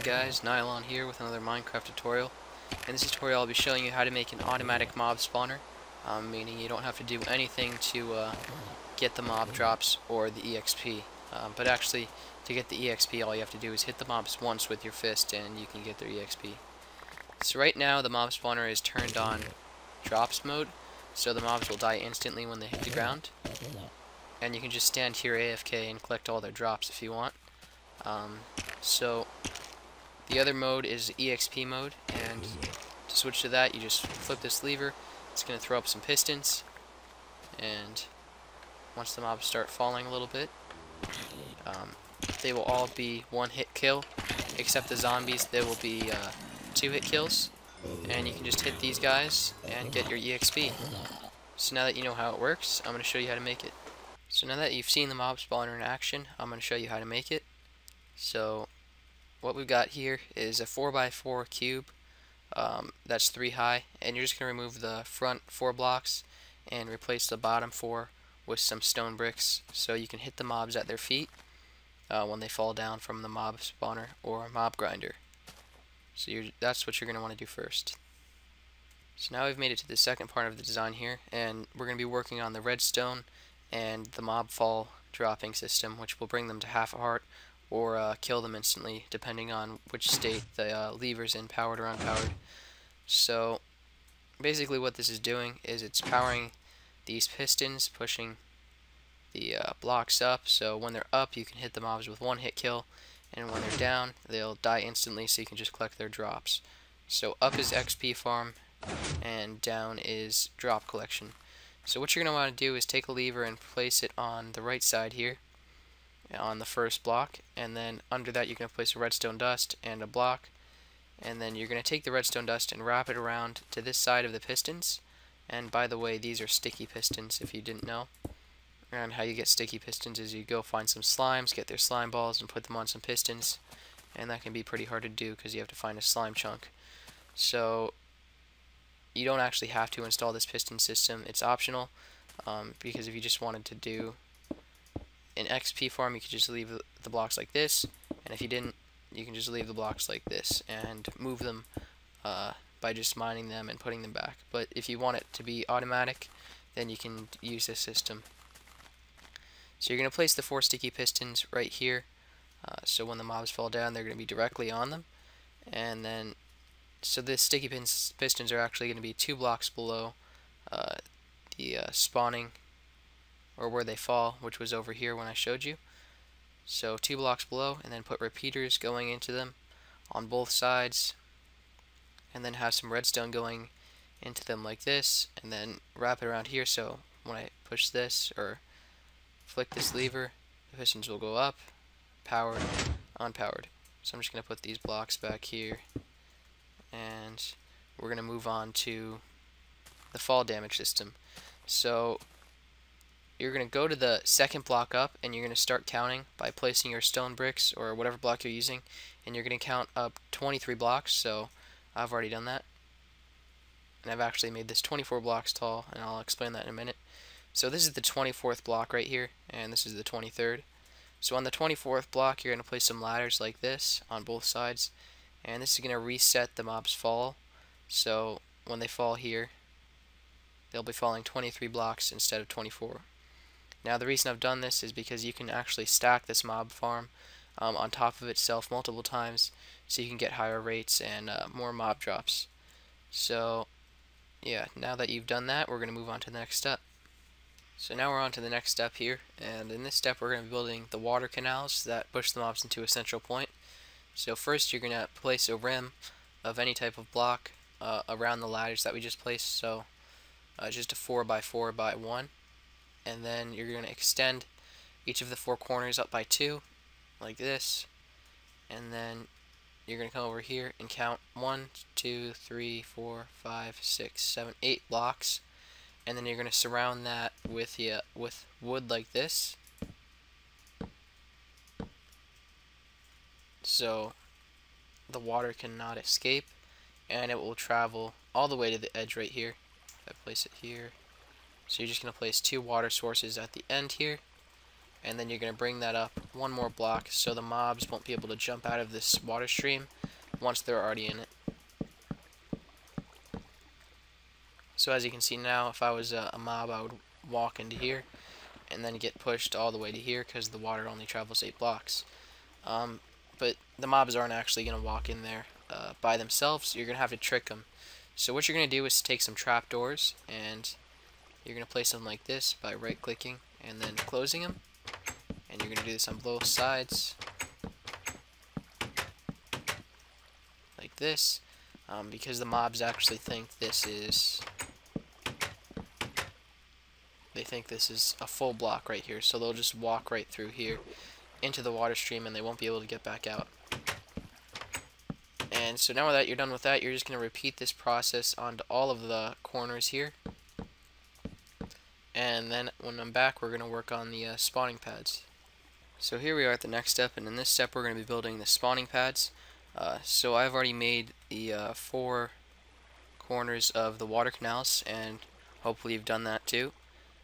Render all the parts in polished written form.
guys, Nylon here with another Minecraft tutorial. In this tutorial I'll be showing you how to make an automatic mob spawner, meaning you don't have to do anything to get the mob drops or the EXP. But actually, to get the EXP all you have to do is hit the mobs once with your fist and you can get their EXP. So right now the mob spawner is turned on drops mode, so the mobs will die instantly when they hit the ground. And you can just stand here AFK and collect all their drops if you want. So the other mode is EXP mode, and to switch to that you just flip this lever. It's going to throw up some pistons, and once the mobs start falling a little bit, they will all be one-hit kill, except the zombies. They will be two-hit kills, and you can just hit these guys and get your EXP. So now that you know how it works, I'm going to show you how to make it. So now that you've seen the mob spawner in action, I'm going to show you how to make it. So what we've got here is a 4x4 cube that's 3 high, and you're just going to remove the front 4 blocks and replace the bottom 4 with some stone bricks so you can hit the mobs at their feet when they fall down from the mob spawner or mob grinder. So that's what you're going to want to do first. So now we've made it to the second part of the design here, and we're going to be working on the redstone and the mob fall dropping system, which will bring them to half a heart or kill them instantly, depending on which state the lever's in, powered or unpowered. So basically what this is doing is it's powering these pistons, pushing the blocks up, so when they're up you can hit the mobs with one hit kill, and when they're down they'll die instantly, so you can just collect their drops. So up is XP farm and down is drop collection. So what you're going to want to do is take a lever and place it on the right side here on the first block, and then under that you're going to place a redstone dust and a block, and then you're going to take the redstone dust and wrap it around to this side of the pistons. And by the way, these are sticky pistons if you didn't know. And how you get sticky pistons is you go find some slimes, get their slime balls and put them on some pistons, and that can be pretty hard to do because you have to find a slime chunk. So you don't actually have to install this piston system, it's optional, because if you just wanted to do an XP farm you could just leave the blocks like this, and if you didn't you can just leave the blocks like this and move them by just mining them and putting them back. But if you want it to be automatic, then you can use this system. So you're going to place the 4 sticky pistons right here, so when the mobs fall down they're going to be directly on them. And then so the sticky pistons are actually going to be 2 blocks below the spawning, or where they fall, which was over here when I showed you. So 2 blocks below, and then put repeaters going into them on both sides, and then have some redstone going into them like this, and then wrap it around here, so when I push this or flick this lever the pistons will go up, powered, unpowered. So I'm just going to put these blocks back here, and we're going to move on to the fall damage system. So you're going to go to the second block up, and you're going to start counting by placing your stone bricks or whatever block you're using, and you're going to count up 23 blocks. So I've already done that, and I've actually made this 24 blocks tall, and I'll explain that in a minute. So this is the 24th block right here, and this is the 23rd. So on the 24th block you're going to place some ladders like this on both sides, and this is going to reset the mob's fall. So when they fall here they'll be falling 23 blocks instead of 24. Now the reason I've done this is because you can actually stack this mob farm on top of itself multiple times, so you can get higher rates and more mob drops. So yeah, now that you've done that, we're going to move on to the next step. So now we're on to the next step here, and in this step we're going to be building the water canals that push the mobs into a central point. So first you're going to place a rim of any type of block around the ladders that we just placed, so just a 4x4 by 1, and then you're going to extend each of the 4 corners up by 2 like this, and then you're going to come over here and count 1, 2, 3, 4, 5, 6, 7, 8 blocks, and then you're going to surround that with wood like this, so the water cannot escape, and it will travel all the way to the edge right here. If I place it here, so you're just going to place 2 water sources at the end here, and then you're going to bring that up one more block so the mobs won't be able to jump out of this water stream once they're already in it. So as you can see now, if I was a mob, I would walk into here and then get pushed all the way to here because the water only travels 8 blocks. But the mobs aren't actually going to walk in there by themselves. You're going to have to trick them. So what you're going to do is take some trapdoors, and you're going to place them like this by right-clicking and then closing them. And you're going to do this on both sides, like this, because the mobs actually think this is a full block right here, so they'll just walk right through here into the water stream and they won't be able to get back out. And so now that you're done with that, you're just going to repeat this process onto all of the corners here. And then when I'm back, we're going to work on the spawning pads. So here we are at the next step, and in this step we're going to be building the spawning pads. So I've already made the 4 corners of the water canals, and hopefully you've done that too.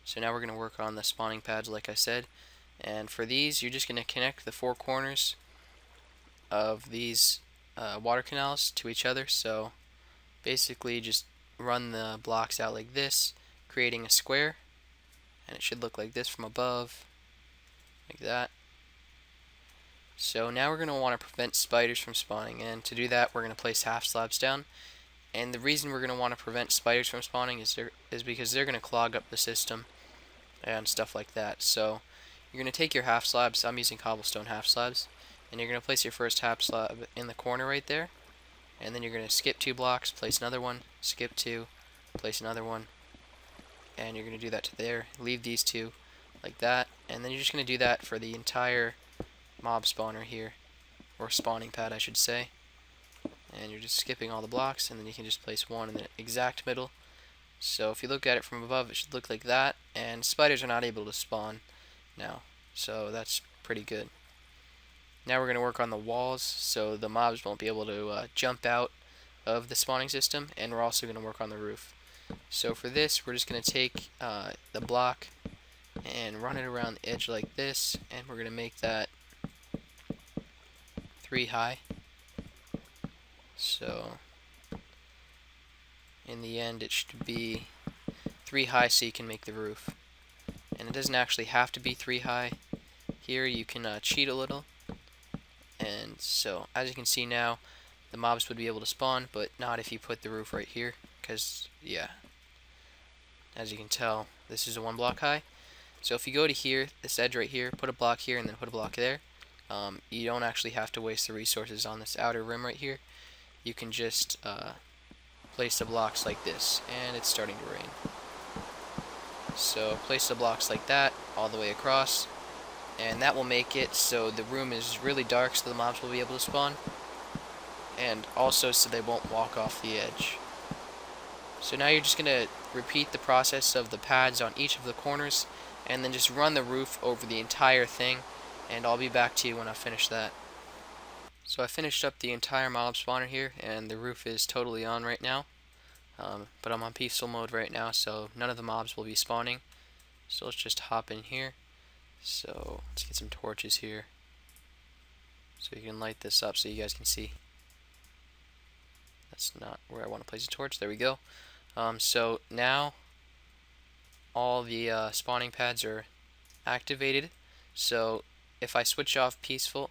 So now we're going to work on the spawning pads like I said. And for these, you're just going to connect the 4 corners of these water canals to each other. So basically just run the blocks out like this, creating a square, and it should look like this from above, like that. So now we're going to want to prevent spiders from spawning, and to do that we're going to place half slabs down. And the reason we're going to want to prevent spiders from spawning is because they're going to clog up the system and stuff like that. So you're going to take your half slabs, I'm using cobblestone half slabs, and you're going to place your first half slab in the corner right there, and then you're going to skip 2 blocks, place another one, skip 2, place another one, and you're going to do that to there, leave these 2 like that, and then you're just going to do that for the entire mob spawner here, or spawning pad I should say. And you're just skipping all the blocks, and then you can just place one in the exact middle. So if you look at it from above, it should look like that, and spiders are not able to spawn now, so that's pretty good. Now we're going to work on the walls so the mobs won't be able to jump out of the spawning system, and we're also going to work on the roof. So for this, we're just going to take the block and run it around the edge like this, and we're going to make that 3 high. So in the end it should be 3 high so you can make the roof. And it doesn't actually have to be 3 high. Here you can cheat a little. And so as you can see now, the mobs would be able to spawn, but not if you put the roof right here, because yeah, as you can tell, this is a 1 block high. So if you go to here, this edge right here, put a block here and then put a block there, you don't actually have to waste the resources on this outer rim right here. You can just place the blocks like this, and it's starting to rain. So place the blocks like that all the way across, and that will make it so the room is really dark so the mobs will be able to spawn, and also so they won't walk off the edge. So now you're just going to repeat the process of the pads on each of the corners, and then just run the roof over the entire thing, and I'll be back to you when I finish that. So I finished up the entire mob spawner here, and the roof is totally on right now. But I'm on peaceful mode right now, so none of the mobs will be spawning. So let's just hop in here. So let's get some torches here, so you can light this up so you guys can see. That's not where I want to place a torch. There we go. So now all the spawning pads are activated. So if I switch off peaceful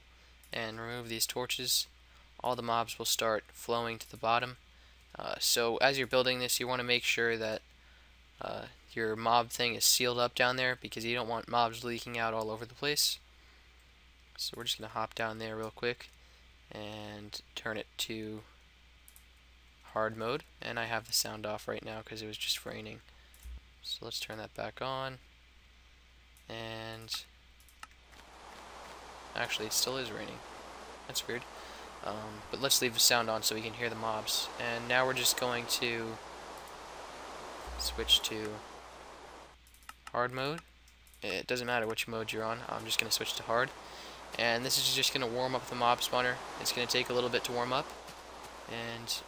and remove these torches, all the mobs will start flowing to the bottom. So as you're building this, you want to make sure that your mob thing is sealed up down there, because you don't want mobs leaking out all over the place. So we're just going to hop down there real quick and turn it to hard mode, and I have the sound off right now because it was just raining. So let's turn that back on, and actually it still is raining. That's weird. But let's leave the sound on so we can hear the mobs. And now we're just going to switch to hard mode. It doesn't matter which mode you're on. I'm just going to switch to hard. And this is just going to warm up the mob spawner. It's going to take a little bit to warm up. And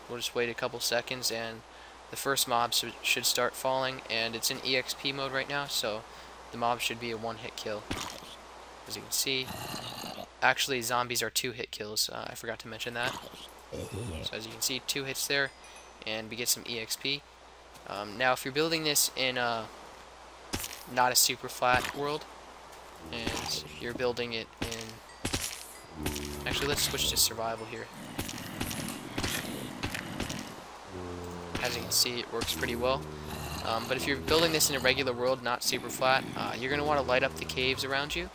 we'll just wait a couple seconds, and the first mob should start falling. And it's in EXP mode right now, so the mob should be a one-hit kill. As you can see, actually zombies are 2-hit kills. I forgot to mention that. So as you can see, 2 hits there, and we get some EXP. Now if you're building this in not a super flat world, and you're building it in... Actually, let's switch to survival here. As you can see, it works pretty well. But if you're building this in a regular world, not super flat, you're going to want to light up the caves around you.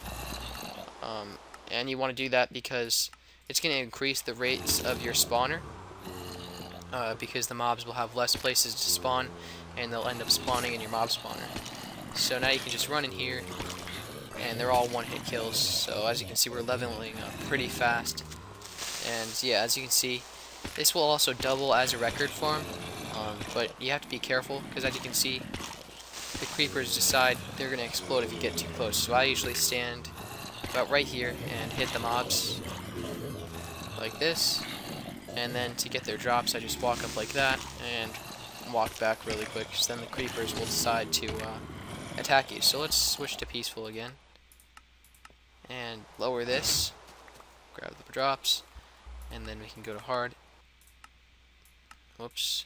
And you want to do that because it's going to increase the rates of your spawner. Because the mobs will have less places to spawn, and they'll end up spawning in your mob spawner. So now you can just run in here, and they're all one-hit kills. So as you can see, we're leveling up pretty fast. And yeah, as you can see, this will also double as a record farm. But you have to be careful, because as you can see, the creepers decide they're going to explode if you get too close. So I usually stand about right here and hit the mobs like this. And then to get their drops, I just walk up like that and walk back really quick, because then the creepers will decide to attack you. So let's switch to peaceful again. And lower this, grab the drops, and then we can go to hard. Whoops.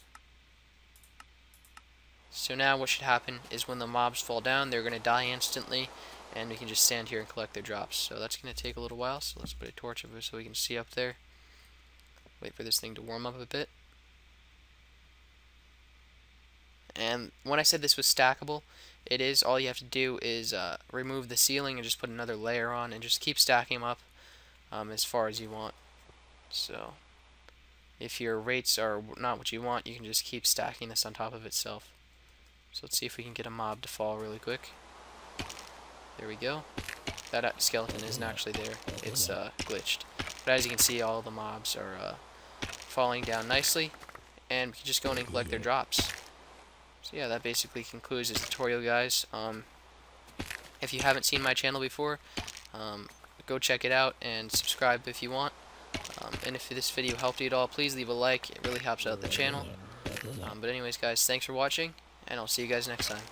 So now what should happen is when the mobs fall down, they're going to die instantly, and we can just stand here and collect their drops. So that's going to take a little while, so let's put a torch over so we can see up there. Wait for this thing to warm up a bit. And when I said this was stackable, it is. All you have to do is remove the ceiling and just put another layer on, and just keep stacking them up as far as you want. So if your rates are not what you want, you can just keep stacking this on top of itself. So let's see if we can get a mob to fall really quick. There we go. That skeleton isn't actually there. It's glitched. But as you can see, all the mobs are falling down nicely, and we can just go in and collect their drops. So yeah, that basically concludes this tutorial, guys. If you haven't seen my channel before, go check it out and subscribe if you want. And if this video helped you at all, please leave a like. It really helps out the channel. But anyways, guys, thanks for watching, and I'll see you guys next time.